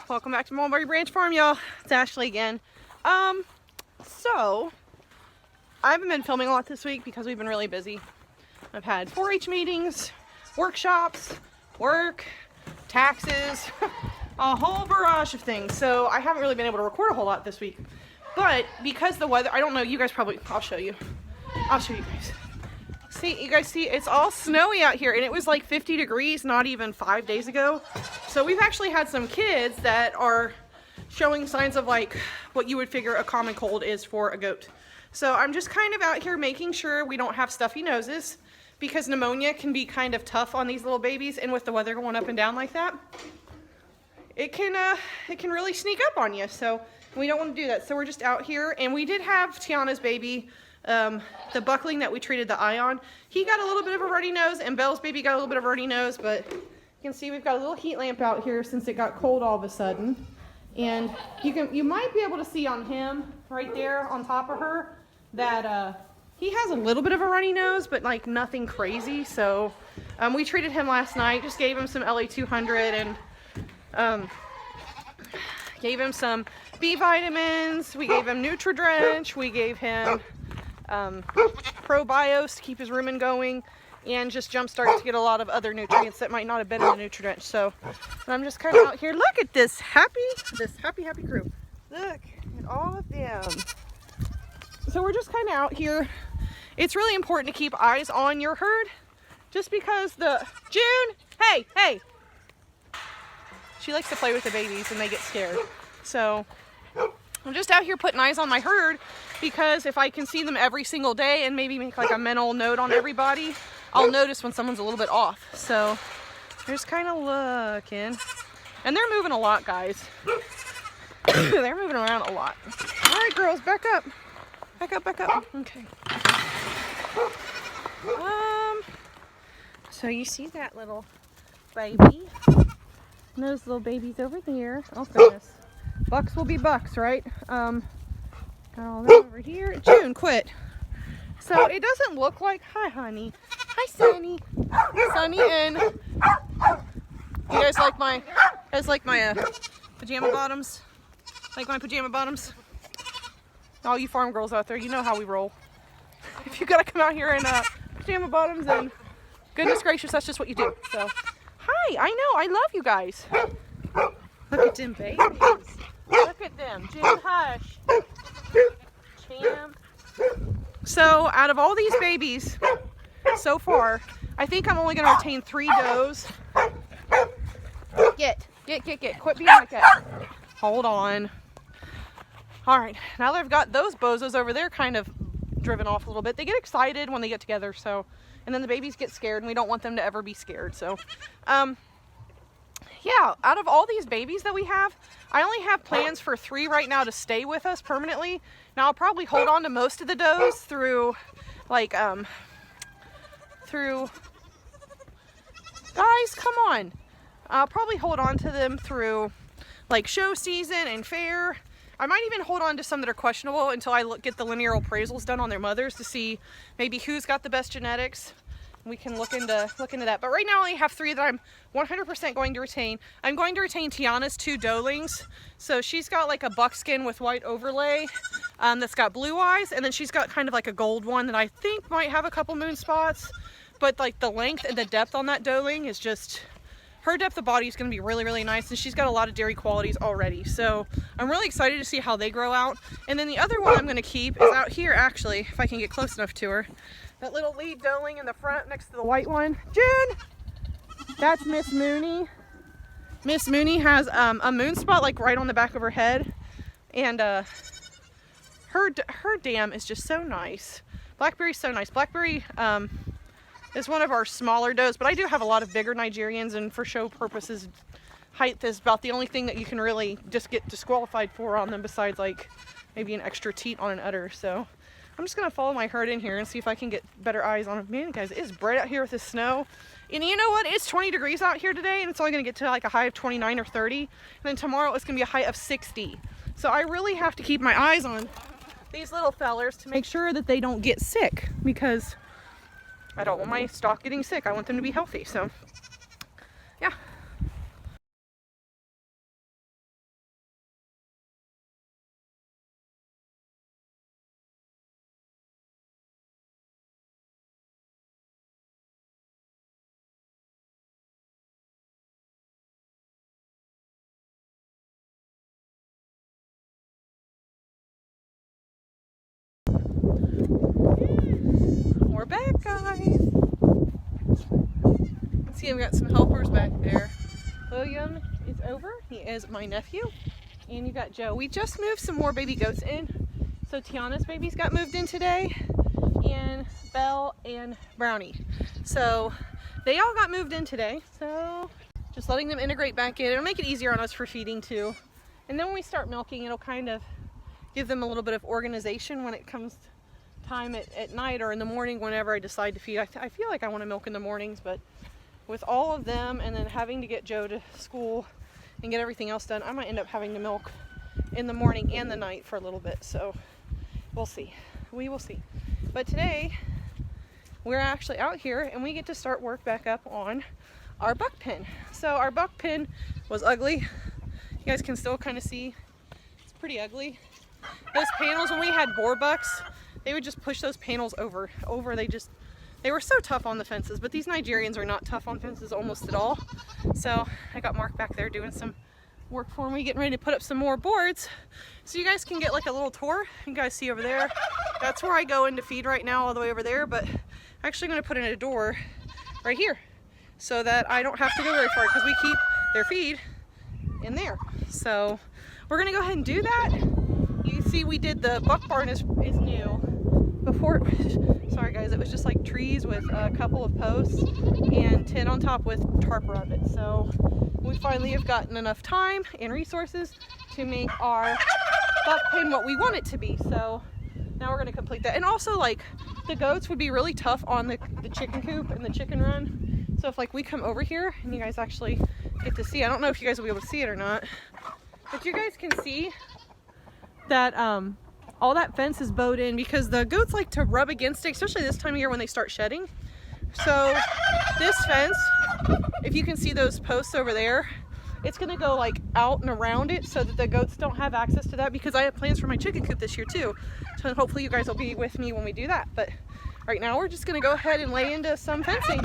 Welcome back to Mulberry Branch Farm, y'all. It's Ashley again. So I haven't been filming a lot this week because we've been really busy. I've had 4-H meetings, workshops, work, taxes, a whole barrage of things. So I haven't really been able to record a whole lot this week. But because the weather, I don't know, you guys probably, I'll show you guys. See, you guys see, it's all snowy out here, and it was like 50 degrees not even 5 days ago. So we've actually had some kids that are showing signs of like what you would figure a common cold is for a goat. So I'm just kind of out here making sure we don't have stuffy noses, because pneumonia can be kind of tough on these little babies, and with the weather going up and down like that, it can really sneak up on you. So we don't want to do that. So we're just out here, and we did have Tiana's baby, the buckling that we treated the eye on. He got a little bit of a runny nose, and Belle's baby got a little bit of a runny nose, but you can see we've got a little heat lamp out here since it got cold all of a sudden. And you might be able to see on him right there on top of her that he has a little bit of a runny nose, but like nothing crazy. So we treated him last night, just gave him some LA200 and gave him some B vitamins. We gave him Nutri-Drench. We gave him Probios to keep his rumen going, and just Jumpstart to get a lot of other nutrients that might not have been in the Nutri-Drench. So I'm just kind of out here. Look at this happy crew. Look at all of them. So we're just kind of out here. It's really important to keep eyes on your herd, just because June, hey. She likes to play with the babies and they get scared. So I'm just out here putting eyes on my herd, because if I can see them every single day and maybe make like a mental note on everybody, I'll notice when someone's a little bit off. So I'm just kind of looking. And they're moving a lot, guys. They're moving around a lot. All right, girls, back up. Back up. Okay. So you see that little baby? And those little babies over there. Oh goodness. Bucks will be bucks, right? Got all that over here. June, quit. So it doesn't look like, hi honey. Hi Sunny. Sunny, and you guys like my pajama bottoms? Like my pajama bottoms? All you farm girls out there, you know how we roll. If you gotta come out here in pajama bottoms, then goodness gracious, that's just what you do. So, hi, I know, I love you guys. Look at them babies. Look at them. June, hush. Champ. So, out of all these babies, so far, I think I'm only going to retain 3 does. Get. Quit being like that. Hold on. All right, now that I've got those bozos over there kind of driven off a little bit, they get excited when they get together, so, and then the babies get scared, and we don't want them to ever be scared. So, yeah, out of all these babies that we have, I only have plans for 3 right now to stay with us permanently. Now, I'll probably hold on to most of the does through, like, guys, come on. I'll probably hold on to them through, like, show season and fair. I might even hold on to some that are questionable until I get the linear appraisals done on their mothers to see maybe who's got the best genetics. We can look into that. But right now I only have 3 that I'm 100% going to retain. I'm going to retain Tiana's 2 doelings. So she's got like a buckskin with white overlay that's got blue eyes, and then she's got kind of like a gold one that I think might have a couple moon spots. But like the length and the depth on that doeling is just, her depth of body is going to be really, really nice, and she's got a lot of dairy qualities already. So I'm really excited to see how they grow out. And then the other one I'm going to keep is out here, actually, if I can get close enough to her. That little lead doeling in the front next to the white one. June! That's Miss Mooney. Miss Mooney has a moon spot like right on the back of her head. And her dam is just so nice. Blackberry's so nice. Blackberry is one of our smaller does, but I do have a lot of bigger Nigerians, and for show purposes, height is about the only thing that you can really just get disqualified for on them, besides like maybe an extra teat on an udder. So I'm just going to follow my herd in here and see if I can get better eyes on them. Man, guys, it is bright out here with the snow. And you know what? It's 20 degrees out here today, and it's only going to get to like a high of 29 or 30. And then tomorrow it's going to be a high of 60. So I really have to keep my eyes on these little fellers to make sure that they don't get sick, because I don't want my stock getting sick. I want them to be healthy. So, yeah. We're back, guys. Let's see, I've got some helpers back there. William is over. He is my nephew. And you got Joe. We just moved some more baby goats in. So Tiana's babies got moved in today. And Belle and Brownie. So they all got moved in today. So just letting them integrate back in. It'll make it easier on us for feeding too. And then when we start milking, it'll kind of give them a little bit of organization when it comes time at night or in the morning whenever I decide to feed. I feel like I want to milk in the mornings, but with all of them and then having to get Joe to school and get everything else done, I might end up having to milk in the morning and the night for a little bit. So we'll see. We will see. But today we're actually out here and we get to start work back up on our buck pen. So our buck pen was ugly. You guys can still kind of see it's pretty ugly. Those panels, when we had boar bucks, they would just push those panels over. They were so tough on the fences, but these Nigerians are not tough on fences almost at all. So I got Mark back there doing some work for me, getting ready to put up some more boards. So you guys can get like a little tour. You guys see over there, that's where I go in to feed right now, all the way over there, but I'm actually gonna put in a door right here so that I don't have to go very far because we keep their feed in there. So we're gonna go ahead and do that. You see we did the buck barn is new. Before, sorry guys, it was just like trees with a couple of posts and tin on top with tarp around it. So we finally have gotten enough time and resources to make our buck pen what we want it to be. So now we're gonna complete that. And also like the goats would be really tough on the chicken coop and the chicken run. So if like we come over here and you guys actually get to see, I don't know if you guys will be able to see it or not, but you guys can see that all that fence is bowed in because the goats like to rub against it, especially this time of year when they start shedding. So this fence, if you can see those posts over there, it's gonna go like out and around it so that the goats don't have access to that, because I have plans for my chicken coop this year too. So hopefully you guys will be with me when we do that. But right now we're just gonna go ahead and lay into some fencing.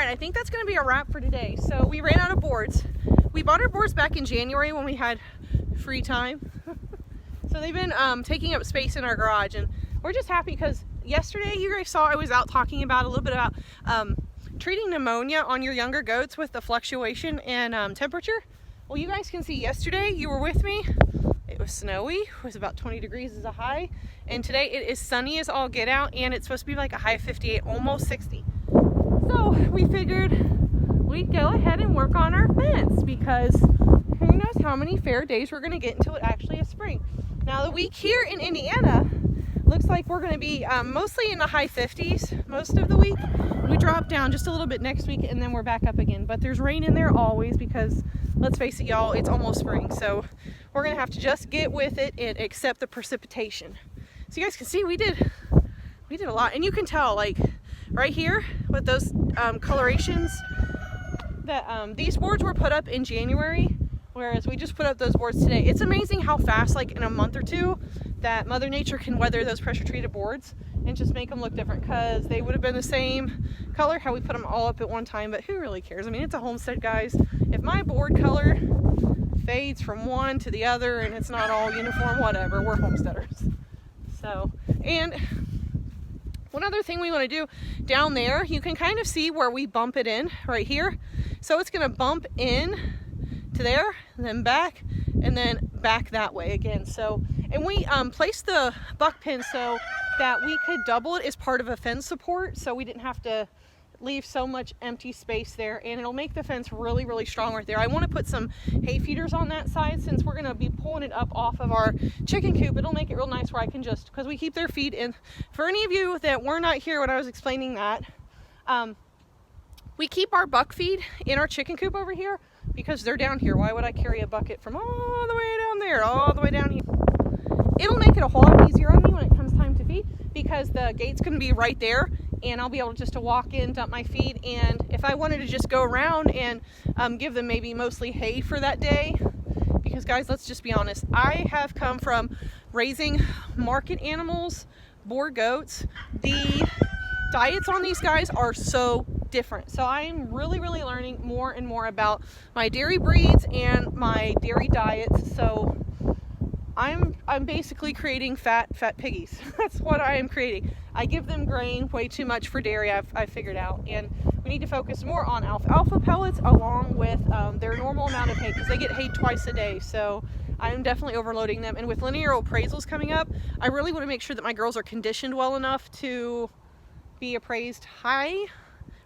I think that's going to be a wrap for today. So we ran out of boards. We bought our boards back in January when we had free time. So they've been taking up space in our garage, and we're just happy because yesterday you guys saw I was out talking about a little bit about treating pneumonia on your younger goats with the fluctuation in temperature. Well, you guys can see yesterday you were with me. It was snowy, it was about 20 degrees as a high, and today it is sunny as all get out, and it's supposed to be like a high of 58, almost 60. So we figured we'd go ahead and work on our fence, because who knows how many fair days we're going to get until it actually is spring. Now the week here in Indiana looks like we're going to be mostly in the high 50s most of the week. We drop down just a little bit next week and then we're back up again, but there's rain in there always because, let's face it y'all, it's almost spring. So we're going to have to just get with it and accept the precipitation. So you guys can see we did a lot, and you can tell like right here with those colorations that these boards were put up in January, whereas we just put up those boards today. It's amazing how fast, like in a month or two, that Mother Nature can weather those pressure treated boards and just make them look different, because they would have been the same color how we put them all up at one time, but who really cares? I mean, it's a homestead, guys. If my board color fades from one to the other and it's not all uniform, whatever. We're homesteaders. So, and one other thing we want to do down there, you can kind of see where we bump it in right here. So it's going to bump in to there and then back that way again. So, and we placed the buck pin so that we could double it as part of a fence support, so we didn't have to leave so much empty space there, and it'll make the fence really, really strong right there. I want to put some hay feeders on that side since we're going to be pulling it up off of our chicken coop. It'll make it real nice where I can just, because we keep their feed in. For any of you that were not here when I was explaining that, we keep our buck feed in our chicken coop over here because they're down here. Why would I carry a bucket from all the way down there, all the way down here? It'll make it a whole lot easier on me when it comes time to feed because the gate's going to be right there and I'll be able just to walk in, dump my feed, and if I wanted to just go around and give them maybe mostly hay for that day, because guys, let's just be honest, I have come from raising market animals, boar goats. The diets on these guys are so different. So I'm really, really learning more and more about my dairy breeds and my dairy diets. So I'm basically creating fat piggies. That's what I am creating. I give them grain way too much for dairy, I've figured out, and we need to focus more on alfalfa pellets along with their normal amount of hay because they get hay twice a day. So I'm definitely overloading them, and with linear appraisals coming up, I really want to make sure that my girls are conditioned well enough to be appraised high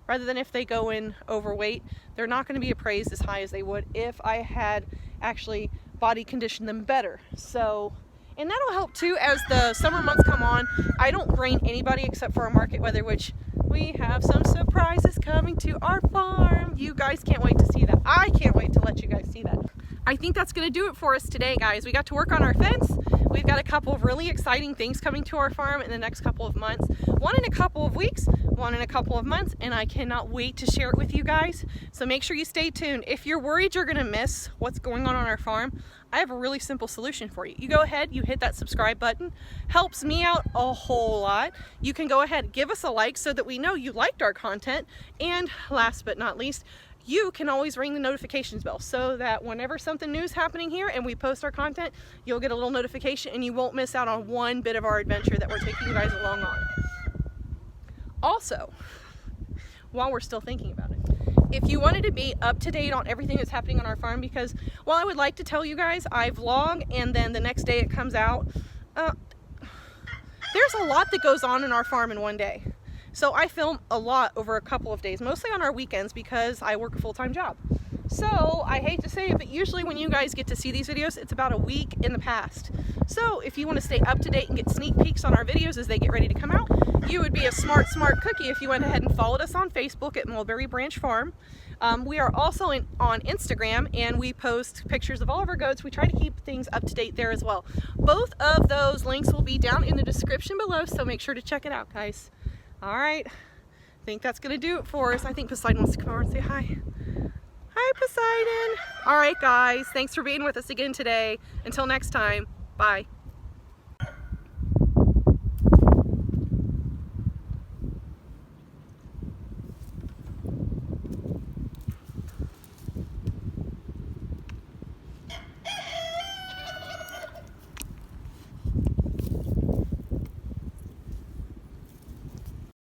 rather than if they go in overweight. They're not going to be appraised as high as they would if I had actually body condition them better. So, and that'll help too as the summer months come on. I don't grain anybody except for our market weather, which we have some surprises coming to our farm. You guys can't wait to see that. I can't wait to let you guys see that. I think that's going to do it for us today, guys. We got to work on our fence. We've got a couple of really exciting things coming to our farm in the next couple of months. One in a couple of weeks, one in a couple of months, and I cannot wait to share it with you guys. So make sure you stay tuned. If you're worried you're going to miss what's going on our farm, I have a really simple solution for you. You go ahead, you hit that subscribe button. Helps me out a whole lot. You can go ahead, give us a like so that we know you liked our content. And last but not least, you can always ring the notifications bell so that whenever something new is happening here and we post our content, you'll get a little notification and you won't miss out on one bit of our adventure that we're taking you guys along on. Also, while we're still thinking about it, if you wanted to be up to date on everything that's happening on our farm, because while I would like to tell you guys, I vlog and then the next day it comes out, there's a lot that goes on in our farm in one day. So I film a lot over a couple of days, mostly on our weekends because I work a full-time job. So I hate to say it, but usually when you guys get to see these videos, it's about a week in the past. So if you want to stay up to date and get sneak peeks on our videos as they get ready to come out, you would be a smart cookie if you went ahead and followed us on Facebook at Mulberry Branch Farm. We are also on Instagram and we post pictures of all of our goats. We try to keep things up to date there as well. Both of those links will be down in the description below, so make sure to check it out, guys. All right, I think that's gonna do it for us. I think Poseidon wants to come over and say hi. Hi, Poseidon. All right, guys, thanks for being with us again today. Until next time, bye.